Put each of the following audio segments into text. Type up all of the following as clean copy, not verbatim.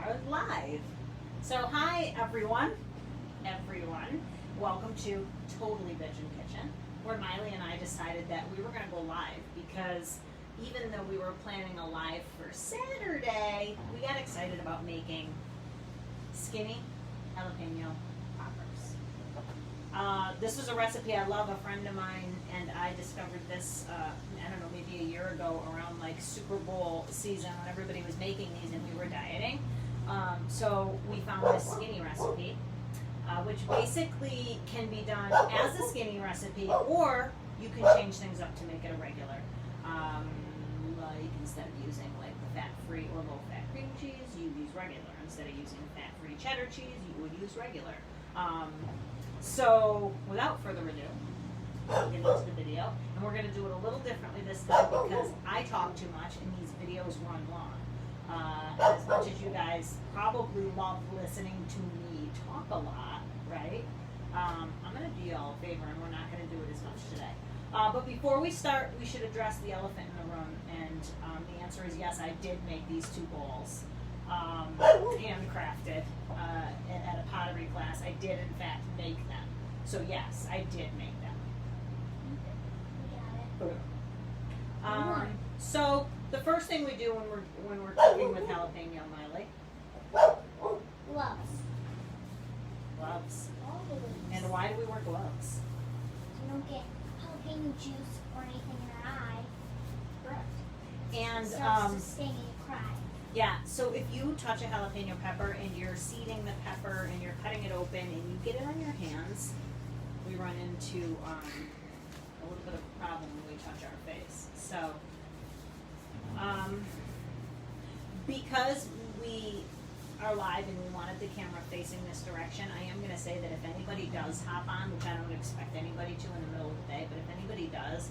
are live. So hi everyone. Welcome to Totally Bitchin' Kitchen, where Miley and I decided that we were going to go live because even though we were planning a live for Saturday, we got excited about making skinny jalapeno poppers. This was a recipe I love. A friend of mine and I discovered this, I don't know, maybe a year ago around like Super Bowl season when everybody was making these and we were dieting. So we found this skinny recipe, which basically can be done as a skinny recipe, or you can change things up to make it a regular. Like instead of using like the fat-free or low-fat cream cheese, you use regular. Instead of using fat-free cheddar cheese, you would use regular. So without further ado, we'll get into the video, and we're going to do it a little differently this time because I talk too much and these videos run long. As much as you guys probably love listening to me talk a lot, right? I'm going to do you all a favor, and we're not going to do it as much today. But before we start, we should address the elephant in the room, and the answer is yes, I did make these two bowls, handcrafted at a pottery class. I did, in fact, make them. So yes, I did make them. So the first thing we do when we're cooking with jalapeno, Miley. Gloves. Gloves. And why do we wear gloves? You don't get jalapeno juice or anything in your eye. And Starts to sting and you cry. yeah, so if you touch a jalapeno pepper and you're seeding the pepper and you're cutting it open and you get it on your hands, we run into a little bit of a problem when we touch our face. So, because we are live and we wanted the camera facing this direction, I am going to say that if anybody does hop on, which I don't expect anybody to in the middle of the day, but if anybody does,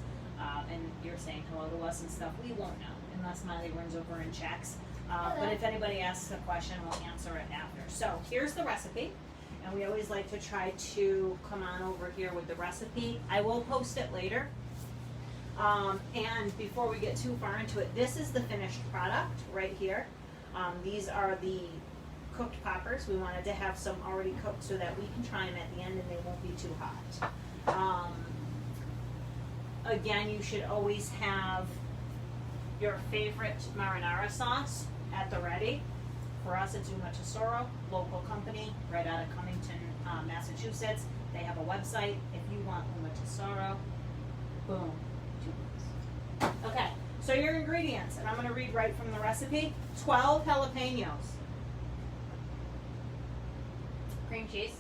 and you're saying hello to us and stuff, we won't know unless Miley runs over and checks. But if anybody asks a question, we'll answer it after. So here's the recipe, and we always like to try to come on over here with the recipe. I will post it later. And before we get too far into it, this is the finished product right here. These are the cooked poppers. We wanted to have some already cooked so that we can try them at the end and they won't be too hot. Again, you should always have your favorite marinara sauce at the ready. For us, it's Uma Tesoro, local company right out of Cummington, Massachusetts. They have a website. If you want Uma Tesoro, boom. Okay, so your ingredients, and I'm going to read right from the recipe. 12 jalapenos, cream cheese,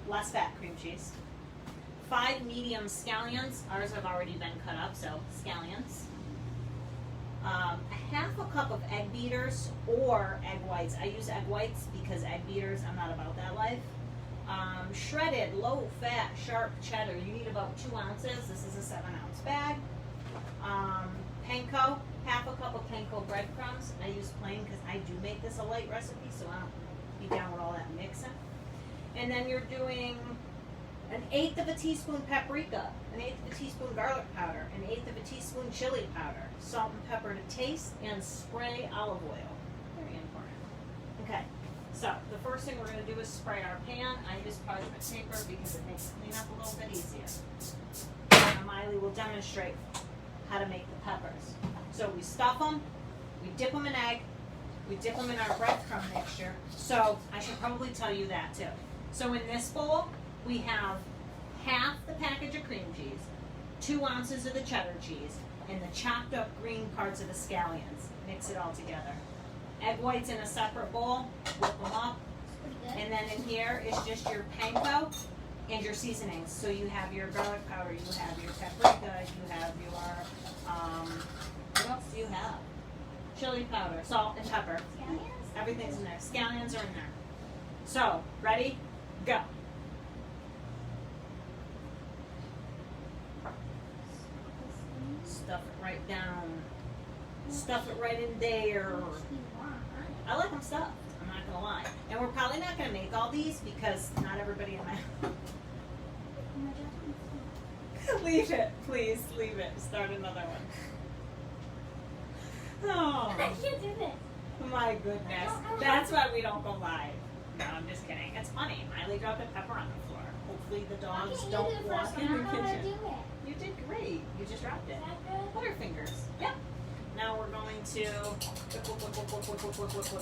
less fat cream cheese, 5 medium scallions. Ours have already been cut up, so scallions. A half a cup of egg beaters or egg whites. I use egg whites because egg beaters, I'm not about that life. Shredded, low-fat, sharp cheddar. You need about 2 ounces. This is a 7-ounce bag. Panko, half a cup of panko breadcrumbs. I use plain because I do make this a light recipe, so I don't be down with all that mixing. And then you're doing 1/8 of a teaspoon paprika, 1/8 of a teaspoon garlic powder, 1/8 of a teaspoon chili powder, salt and pepper to taste, and spray olive oil. Very important. Okay, so the first thing we're going to do is spray our pan. I use parchment paper because it makes cleanup a little bit easier. And Miley will demonstrate how to make the peppers. So we stuff them, we dip them in egg, we dip them in our breadcrumb mixture. So I should probably tell you that too. So in this bowl, we have half the package of cream cheese, 2 ounces of the cheddar cheese, and the chopped up green parts of the scallions. Mix it all together. Egg whites in a separate bowl, whip them up. And then in here is just your panko and your seasonings. So you have your garlic powder, you have your paprika, you have your, what else do you have? Chili powder, salt and pepper. Scallions? Everything's in there. Scallions are in there. So, ready? Go. Stuff it right down. Stuff it right in there. I like them stuffed, I'm not going to lie. And we're probably not going to make all these because not everybody in my... Leave it, please, leave it. Start another one. Oh. I can't do this. My goodness. That's why we don't go live. No, I'm just kidding. It's funny. Miley dropped a pepper on the floor. Hopefully the dogs don't walk in the kitchen. You did great. You just dropped it. Butterfingers. Yep. Now we're going to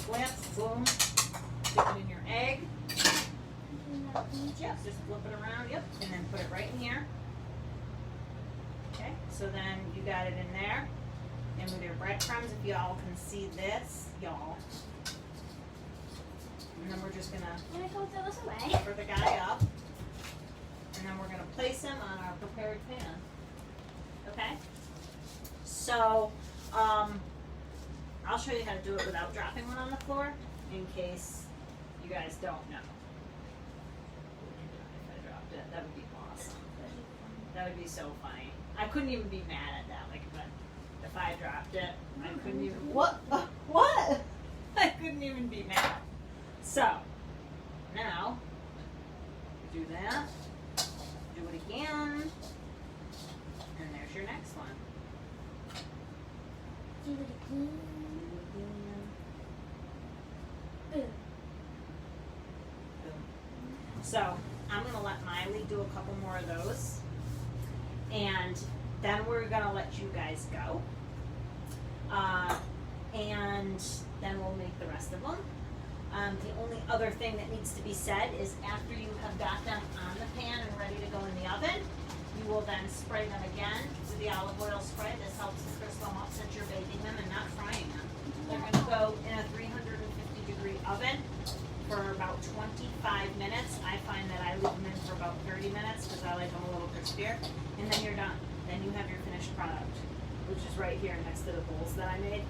whip. Boom. Dip it in your egg. Yep. Just flip it around. Yep. And then put it right in here. Okay. So then you got it in there. And with your breadcrumbs, if y'all can see this, y'all. And then we're just gonna cover the guy up. And then we're gonna place him on our prepared pan. Okay? So, I'll show you how to do it without dropping one on the floor, in case you guys don't know. If I dropped it, that would be awesome. That would be so funny. I couldn't even be mad at that. Like, if I dropped it, I couldn't even. What? What? I couldn't even be mad. So, now, do that. Do it again. And there's your next one. Do it again. Boom. Boom. So, I'm going to let Miley do a couple more of those. And then we're going to let you guys go. And then we'll make the rest of them. The only other thing that needs to be said is after you have got them on the pan and ready to go in the oven, you will then spray them again with the olive oil spray. This helps to crisp them up since you're baking them and not frying them. They're going to go in a 350-degree oven for about 25 minutes. I find that I leave them in for about 30 minutes because I like them a little crispier. And then you're done. Then you have your finished product, which is right here next to the bowls that I made.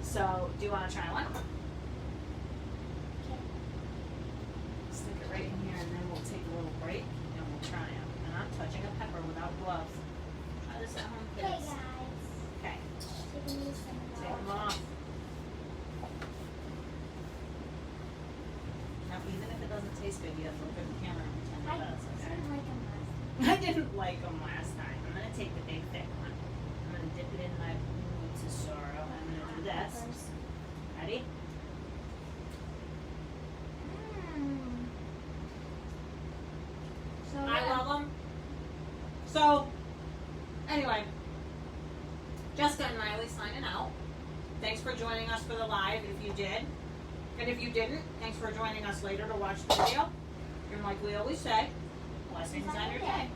So, do you want to try one? Stick it right in here and then we'll take a little break and we'll try them. And I'm touching a pepper without gloves. Try this at home, Hey kids. guys. Okay. Taking these from the Take them off. Now, even if it doesn't taste good, you have to look at the camera and pretend it does, okay? didn't like them last. I didn't like them last time. I'm going to take the big thick one. I'm going to dip it in my roots of sorrow. I'm going to do this. Ready? So I love them. So, anyway, Jessica and Miley signing out. Thanks for joining us for the live if you did. And if you didn't, thanks for joining us later to watch the video. And like we always say, blessings on your day.